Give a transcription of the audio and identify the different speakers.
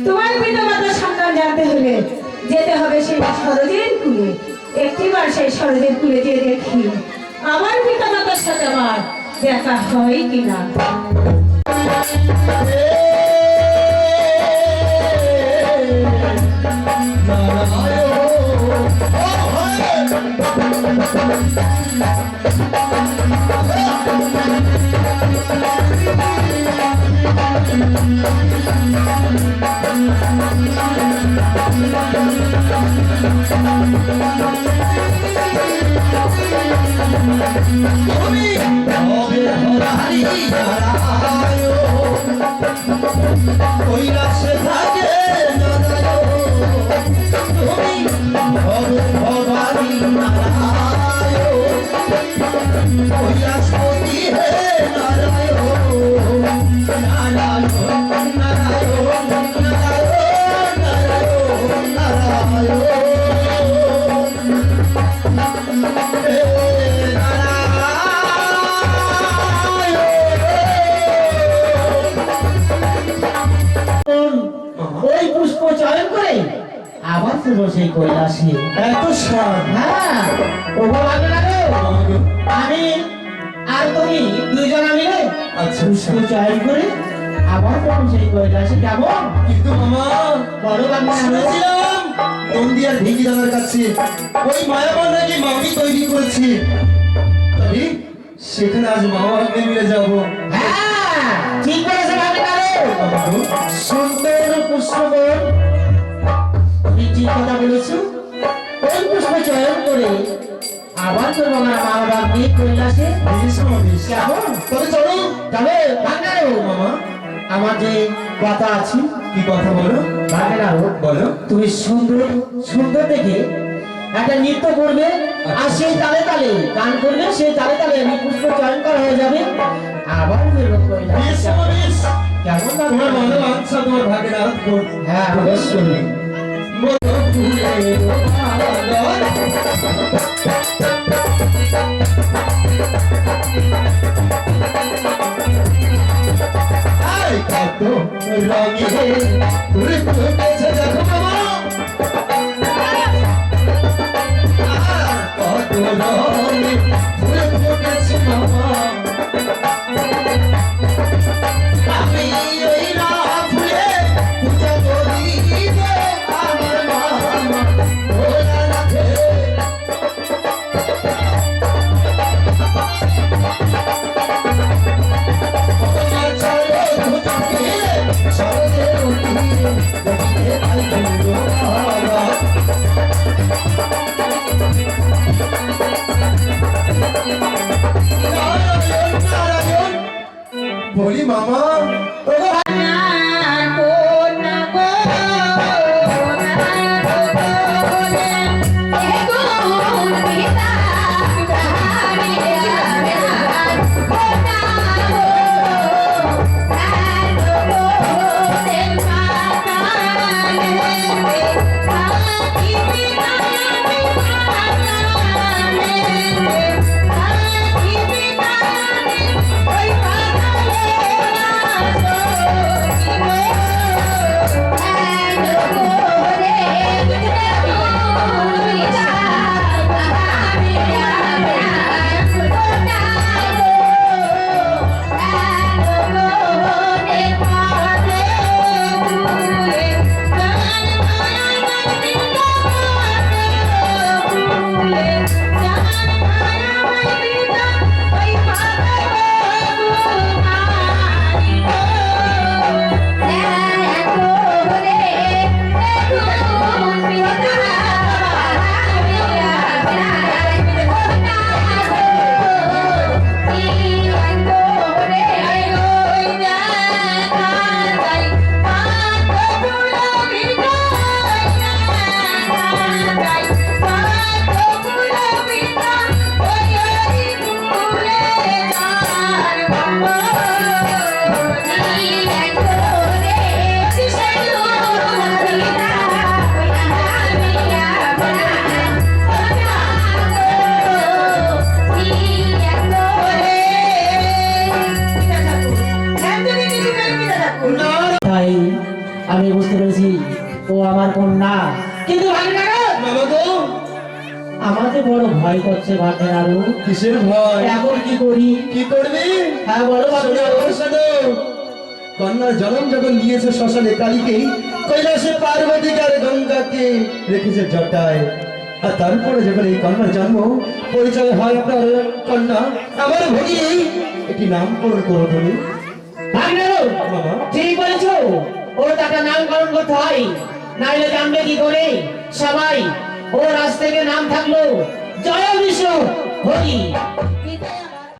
Speaker 1: তোমার পিতা মাতার সন্তান জানতে হলে যেতে হবে সেই সরোজের কুলে। একটিবার সেই সরোজের কুলে যেয়ে দেখি আমার পিতা মাতার সাথে আমার দেখা হয় কিনা।
Speaker 2: সেই কৈলাসে এত স্বাদ। হ্যাঁ আমি আর তুমি দুইজনা মিলে পুষ্প চয়ন করে আবার তখন সেই কৈলাসে যাবো।
Speaker 3: কিন্তু মামা
Speaker 2: বলো আমি
Speaker 3: শুনেছিলাম নন্দিয়ার ভিগি দাদার কাছে ওই মায়াবন নাকি মামি তৈরি করেছে। তাই সেখানে আজ মামা আপনি মিলে যাবো।
Speaker 2: হ্যাঁ ঠিক বলেছে ভাবি কালো। সুন্দর পুষ্পবন তুমি ঠিক কথা বলেছো। ওই পুষ্প চয়ন করে আবার তোর আমার মা বাবা নিয়ে কৈলাসে কেমন
Speaker 3: তবে চলো
Speaker 2: তবে ভাঙারও
Speaker 3: মামা।
Speaker 2: আমার যে কথা আছে।
Speaker 3: কি কথা বলো?
Speaker 2: ভাঙারও
Speaker 3: বলো।
Speaker 2: তুমি সুন্দর সুন্দর দেখে একটা নৃত্য করবে আর সেই তালে তালে গান করবে। সেই তালে তালে আমি পুষ্প চয়ন করা হয়ে যাবে। আবার বেরো কৈলাস কেমন
Speaker 3: তোমার মনে আচ্ছা তোমার ভাগের আরাধ কর।
Speaker 2: হ্যাঁ অবশ্যই
Speaker 3: কত রঙে ঘুরে ফুটেছে দেখো মামা। কত রঙে ঘুরে ফুটেছে মামা। আমি ওই না ফুলে পূজা করিব আমার মামা ভোলা রাখে। সরজে
Speaker 2: আমি বুঝতে পেরেছি ও আমার কন্যা, কিন্তু ভাগ্নেরা
Speaker 3: মামা গো,
Speaker 2: আমাকে বড় ভয় করছে ভাগ্নেরা।
Speaker 3: কিসের ভয়?
Speaker 2: এখন কি করি?
Speaker 3: কি করবি?
Speaker 2: হ্যাঁ বলো ভাগ্নেরা।
Speaker 3: কন্যার জন্ম যখন নিয়েছে শ্মশানে কালীকে, কৈলাসে পার্বতীকে আর গঙ্গাকে রেখেছে জটায়। আর তারপরে যখন এই কন্যার জন্ম, পরিচয় হয় আপনার কন্যা আমার ভগিনী, একটি নামকরণ করো তুমি।
Speaker 2: ভাগ্নেরা
Speaker 3: মামা
Speaker 2: ঠিক বলেছো, ওর টাকা নামকরণ করতে হয়, নাইলে জানবে কি করে সবাই। ওর আজ থেকে নাম থাকলো জয় বিষ্ণু হরি।